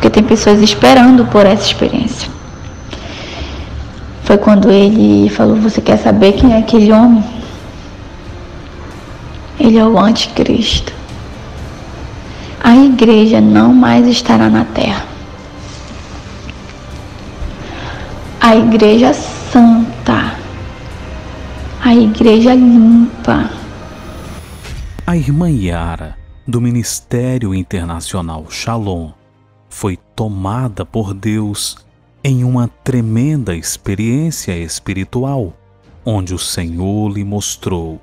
porque tem pessoas esperando por essa experiência. Foi quando ele falou: você quer saber quem é aquele homem? Ele é o anticristo. A igreja não mais estará na terra. A igreja santa, a igreja limpa. A irmã Yara, do Ministério Internacional Shalom, foi tomada por Deus em uma tremenda experiência espiritual, onde o Senhor lhe mostrou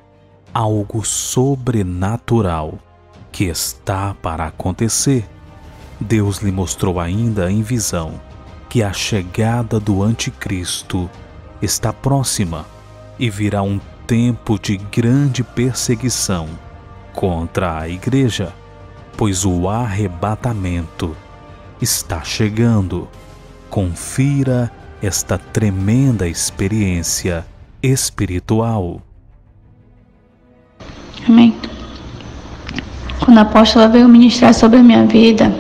algo sobrenatural que está para acontecer. Deus lhe mostrou ainda em visão que a chegada do anticristo está próxima e virá um tempo de grande perseguição contra a igreja, pois o arrebatamento está chegando. Confira esta tremenda experiência espiritual. Amém. Quando a apóstola veio ministrar sobre a minha vida,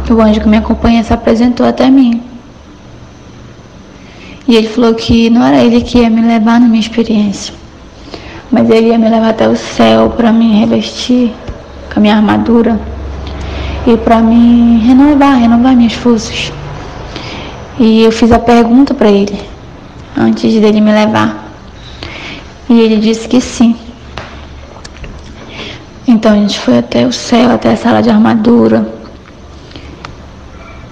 o anjo que me acompanha se apresentou até mim. E ele falou que não era ele que ia me levar na minha experiência, mas ele ia me levar até o céu para me revestir com a minha armadura e para me renovar minhas forças. E eu fiz a pergunta para ele antes dele me levar, e ele disse que sim. Então a gente foi até o céu, até a sala de armadura,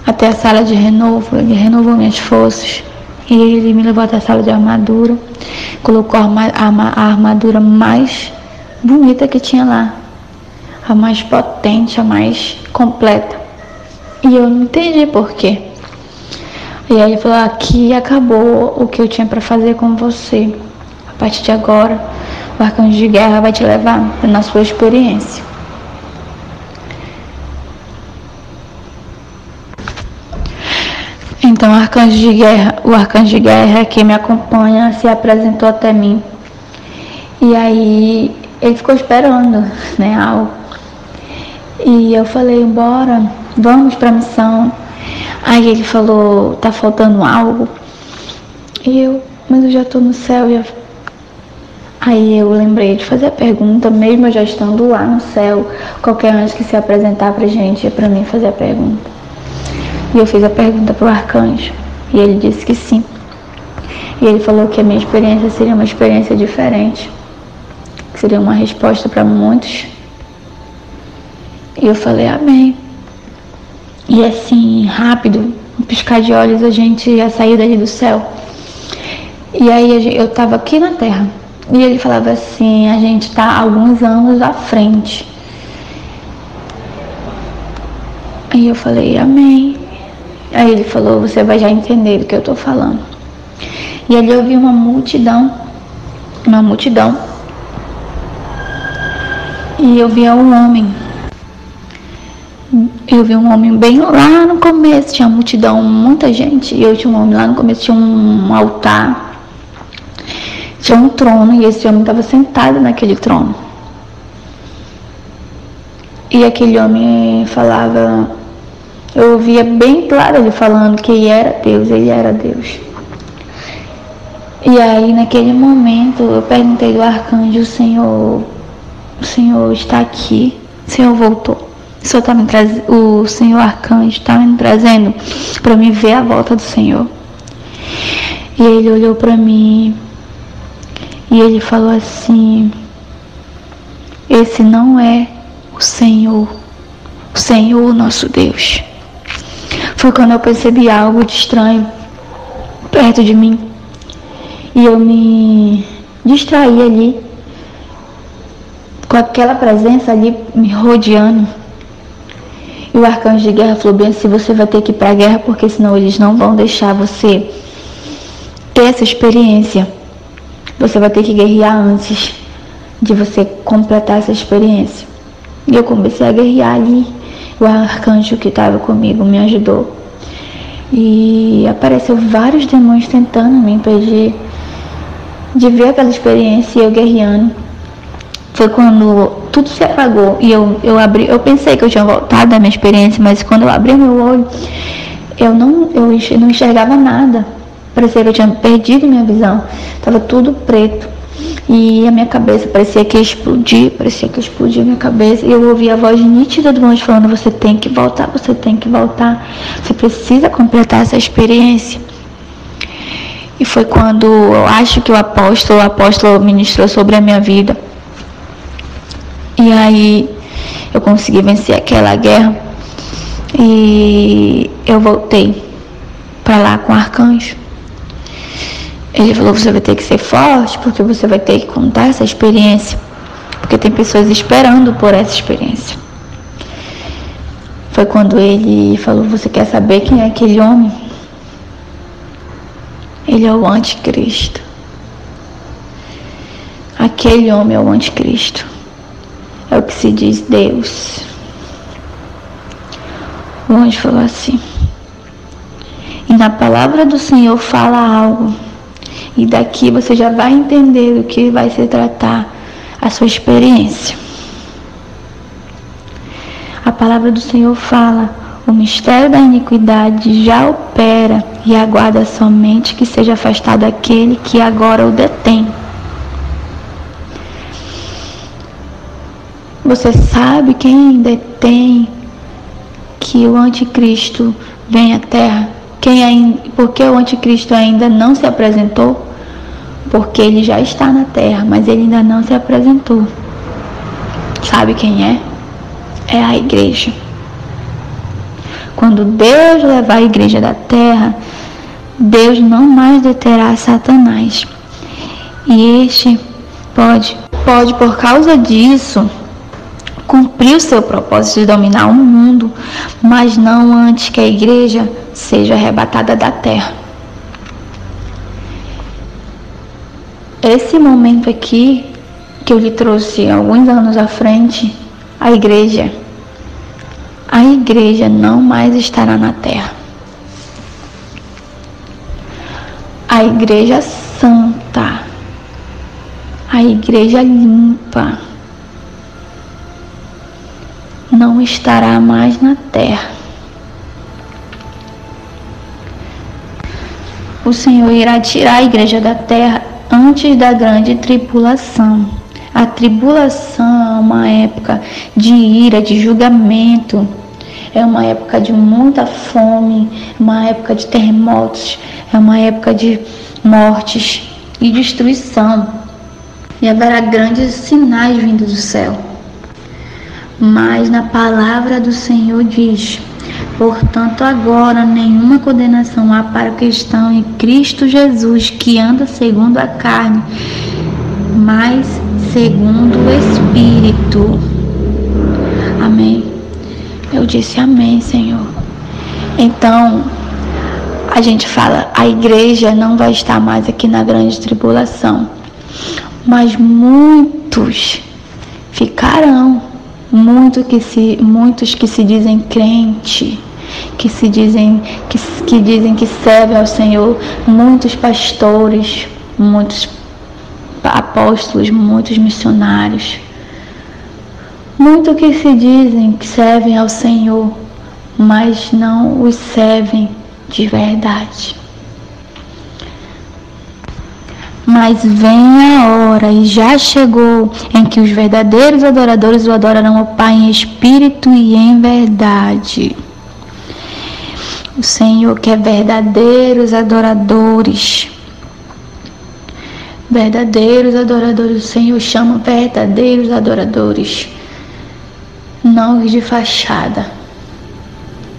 até a sala de renovo. Ele renovou minhas forças e ele me levou até a sala de armadura, colocou a armadura mais bonita que tinha lá, a mais potente, a mais completa. E eu não entendi por quê. E aí ele falou: aqui acabou o que eu tinha para fazer com você. A partir de agora, o arcanjo de guerra vai te levar na sua experiência. Então o arcanjo de guerra que me acompanha se apresentou até mim. E aí ele ficou esperando, né, algo. E eu falei: bora, vamos para a missão. Aí ele falou: tá faltando algo. Mas eu já estou no céu. Aí eu lembrei de fazer a pergunta, mesmo eu já estando lá no céu. Qualquer anjo que se apresentar pra gente é pra mim fazer a pergunta. E eu fiz a pergunta pro arcanjo, e ele disse que sim. E ele falou que a minha experiência seria uma experiência diferente, que seria uma resposta para muitos. E eu falei: amém. E assim, rápido, um piscar de olhos, a gente ia sair dali do céu. E aí eu estava aqui na terra. E ele falava assim: a gente está alguns anos à frente. Aí eu falei: amém. Aí ele falou: você vai já entender do que eu estou falando. E ali eu vi uma multidão. E eu vi um homem. Eu vi um homem bem lá no começo, tinha multidão, muita gente. E eu tinha um homem lá no começo, tinha um altar, tinha um trono, e esse homem estava sentado naquele trono. E aquele homem falava, eu ouvia bem claro ele falando que ele era Deus. E aí naquele momento eu perguntei do arcanjo: o Senhor está aqui? O Senhor voltou? O Senhor arcanjo está me trazendo para me ver a volta do Senhor. E ele olhou para mim e ele falou assim: esse não é o Senhor nosso Deus. Foi quando eu percebi algo de estranho perto de mim, e eu me distraí ali com aquela presença ali me rodeando. E o arcanjo de guerra falou bem assim: você vai ter que ir para a guerra, porque senão eles não vão deixar você ter essa experiência. Você vai ter que guerrear antes de você completar essa experiência. E eu comecei a guerrear ali. O arcanjo que estava comigo me ajudou. E apareceu vários demônios tentando me impedir de ver aquela experiência, e eu guerreando. Foi quando tudo se apagou. E eu pensei que eu tinha voltado da minha experiência, mas quando eu abri meu olho, eu não enxergava nada. Parecia que eu tinha perdido minha visão. Estava tudo preto. E a minha cabeça parecia que ia explodir minha cabeça. E eu ouvi a voz nítida do anjo falando: você tem que voltar, você precisa completar essa experiência. E foi quando eu acho que o apóstolo ministrou sobre a minha vida. E aí eu consegui vencer aquela guerra. E eu voltei para lá com o arcanjo. Ele falou: você vai ter que ser forte, porque você vai ter que contar essa experiência. Porque tem pessoas esperando por essa experiência. Foi quando ele falou: você quer saber quem é aquele homem? Ele é o anticristo. Aquele homem é o anticristo. É o que se diz Deus. O anjo falou assim. E na palavra do Senhor fala algo. E daqui você já vai entender do que vai se tratar a sua experiência. A palavra do Senhor fala: o mistério da iniquidade já opera e aguarda somente que seja afastado aquele que agora o detém. Você sabe quem detém que o anticristo vem à terra? Por que o anticristo ainda não se apresentou? Porque ele já está na terra, mas ele ainda não se apresentou. Sabe quem é? É a igreja. Quando Deus levar a igreja da terra, Deus não mais deterá Satanás. E este pode por causa disso cumprir o seu propósito de dominar o mundo, mas não antes que a igreja seja arrebatada da terra. Esse momento aqui, que eu lhe trouxe alguns anos à frente, a igreja não mais estará na terra. A igreja santa, a igreja limpa, não estará mais na terra. O Senhor irá tirar a igreja da terra antes da grande tribulação. A tribulação é uma época de ira, de julgamento, é uma época de muita fome, é uma época de terremotos, é uma época de mortes e destruição. E haverá grandes sinais vindos do céu. Mas na palavra do Senhor diz: portanto, agora nenhuma condenação há para o cristão em Cristo Jesus, que anda segundo a carne, mas segundo o Espírito. Amém. Eu disse amém, Senhor. Então, a gente fala: a igreja não vai estar mais aqui na grande tribulação, mas muitos ficarão. Muitos que se dizem crente, que dizem que servem ao Senhor, muitos pastores, muitos apóstolos, muitos missionários, muitos que se dizem que servem ao Senhor, mas não os servem de verdade. Mas vem a hora, e já chegou, em que os verdadeiros adoradores o adorarão ao Pai em espírito e em verdade. O Senhor quer verdadeiros adoradores. Verdadeiros adoradores. O Senhor chama verdadeiros adoradores. Não os de fachada.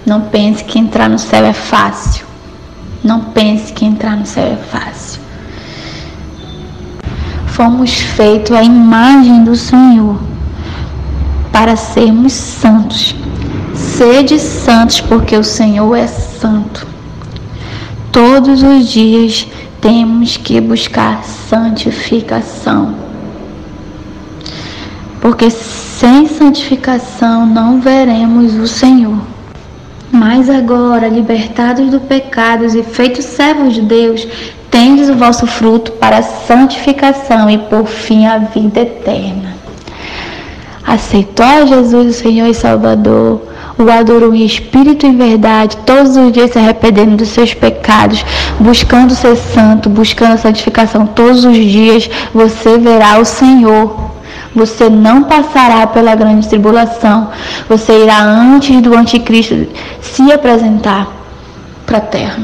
Não pense que entrar no céu é fácil. Não pense que entrar no céu é fácil. Fomos feitos à imagem do Senhor para sermos santos. Sede santos, porque o Senhor é santo. Todos os dias temos que buscar santificação. Porque sem santificação não veremos o Senhor. Mas agora, libertados do pecado e feitos servos de Deus, tendes o vosso fruto para a santificação e por fim a vida eterna. aceitou a Jesus, o Senhor e Salvador, o adorou em espírito e em verdade, todos os dias se arrependendo dos seus pecados, buscando ser santo, buscando a santificação, todos os dias você verá o Senhor. Você não passará pela grande tribulação. Você irá antes do anticristo se apresentar para a terra.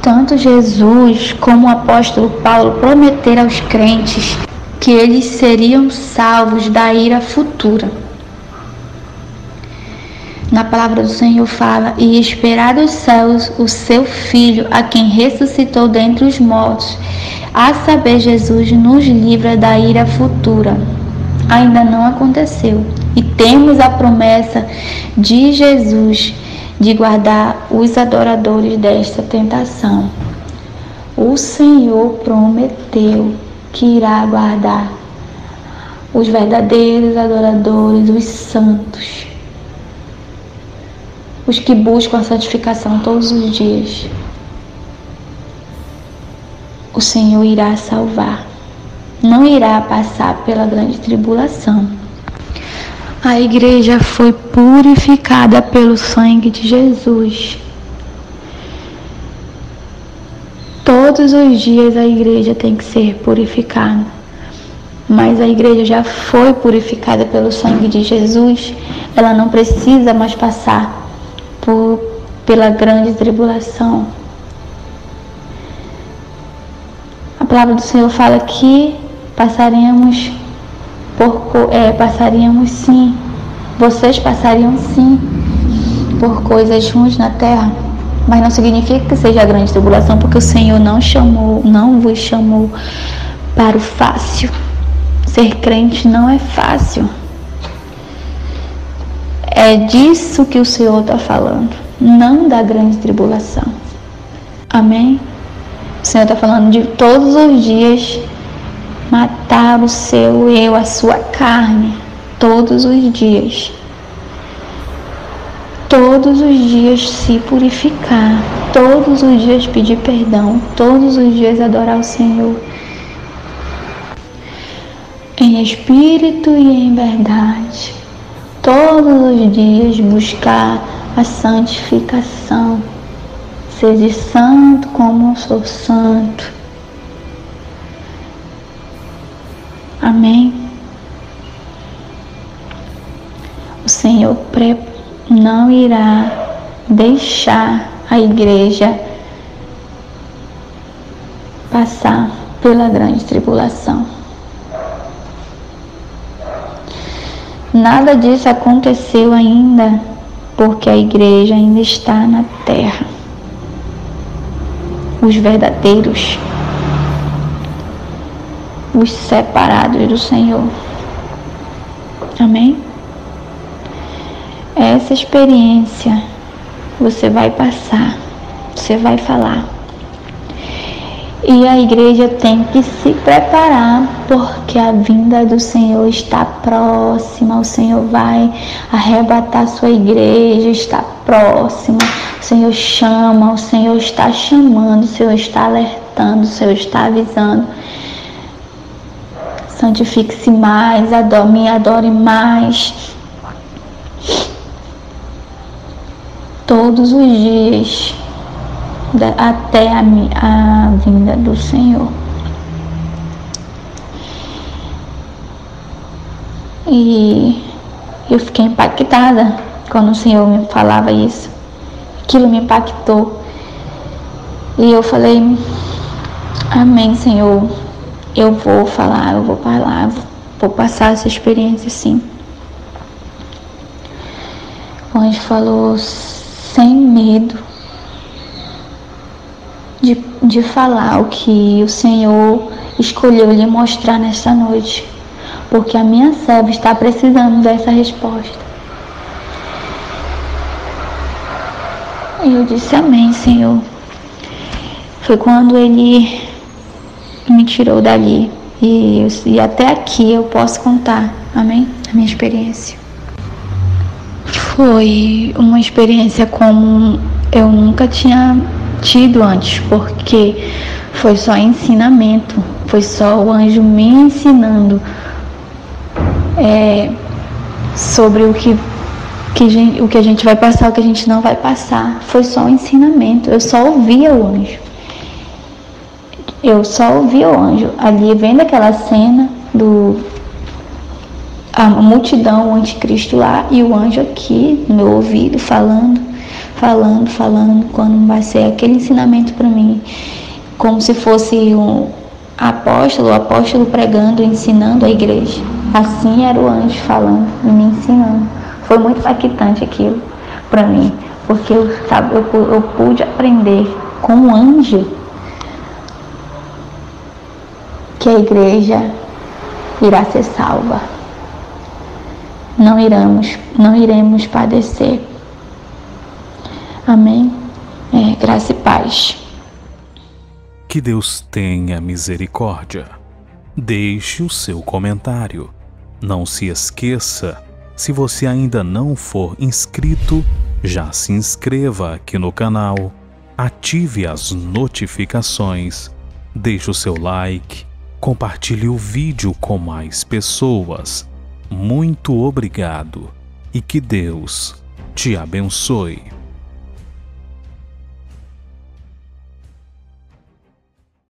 Tanto Jesus como o apóstolo Paulo prometeram aos crentes que eles seriam salvos da ira futura. Na palavra do Senhor fala: e esperar dos céus o seu Filho, a quem ressuscitou dentre os mortos, a saber, Jesus nos livra da ira futura. Ainda não aconteceu. E temos a promessa de Jesus de guardar os adoradores desta tentação. O Senhor prometeu que irá guardar os verdadeiros adoradores, os santos, os que buscam a santificação todos os dias. O Senhor irá salvar, não irá passar pela grande tribulação. A igreja foi purificada pelo sangue de Jesus. Todos os dias a igreja tem que ser purificada, mas a igreja já foi purificada pelo sangue de Jesus. Ela não precisa mais passar pela grande tribulação. A palavra do Senhor fala que passaríamos sim, vocês passariam sim por coisas ruins na terra, mas não significa que seja a grande tribulação, porque o Senhor não vos chamou para o fácil. Ser crente não é fácil. É disso que o Senhor está falando, não da grande tribulação. Amém? O Senhor está falando de todos os dias matar o seu eu, a sua carne, todos os dias. Todos os dias se purificar, todos os dias pedir perdão, todos os dias adorar o Senhor em espírito e em verdade. Todos os dias buscar a santificação. Seja santo como eu sou santo. Amém? O Senhor não irá deixar a igreja passar pela grande tribulação. Nada disso aconteceu ainda, porque a igreja ainda está na terra. Os verdadeiros, os separados do Senhor. Amém? Essa experiência você vai passar, você vai falar. E a igreja tem que se preparar, porque a vinda do Senhor está próxima. O Senhor vai arrebatar sua igreja, está próxima. O Senhor chama, o Senhor está chamando, o Senhor está alertando, o Senhor está avisando. Santifique-se mais, me adore mais. Todos os dias, até a vinda do Senhor. E eu fiquei impactada quando o Senhor me falava isso. Aquilo me impactou. E eu falei: amém, Senhor. Eu vou falar, vou passar essa experiência sim. O anjo falou sem medo de falar o que o Senhor escolheu lhe mostrar nesta noite, porque a minha serva está precisando dessa resposta. E eu disse: amém, Senhor. Foi quando Ele me tirou dali, e até aqui eu posso contar, amém, a minha experiência. Foi uma experiência como eu nunca tinha tido antes, porque foi só ensinamento, foi só o anjo me ensinando sobre o que a gente vai passar, o que a gente não vai passar. Foi só um ensinamento. Eu só ouvia o anjo. Ali, vendo aquela cena a multidão, o anticristo lá e o anjo aqui no meu ouvido falando, quando vai ser aquele ensinamento para mim, como se fosse o apóstolo pregando, ensinando a igreja. Assim era o anjo falando e me ensinando. Foi muito impactante aquilo para mim, porque eu pude aprender com um anjo que a igreja irá ser salva. Não iremos padecer. Amém? Graça e paz. Que Deus tenha misericórdia. Deixe o seu comentário. Não se esqueça, se você ainda não for inscrito, já se inscreva aqui no canal, ative as notificações, deixe o seu like, compartilhe o vídeo com mais pessoas. Muito obrigado e que Deus te abençoe.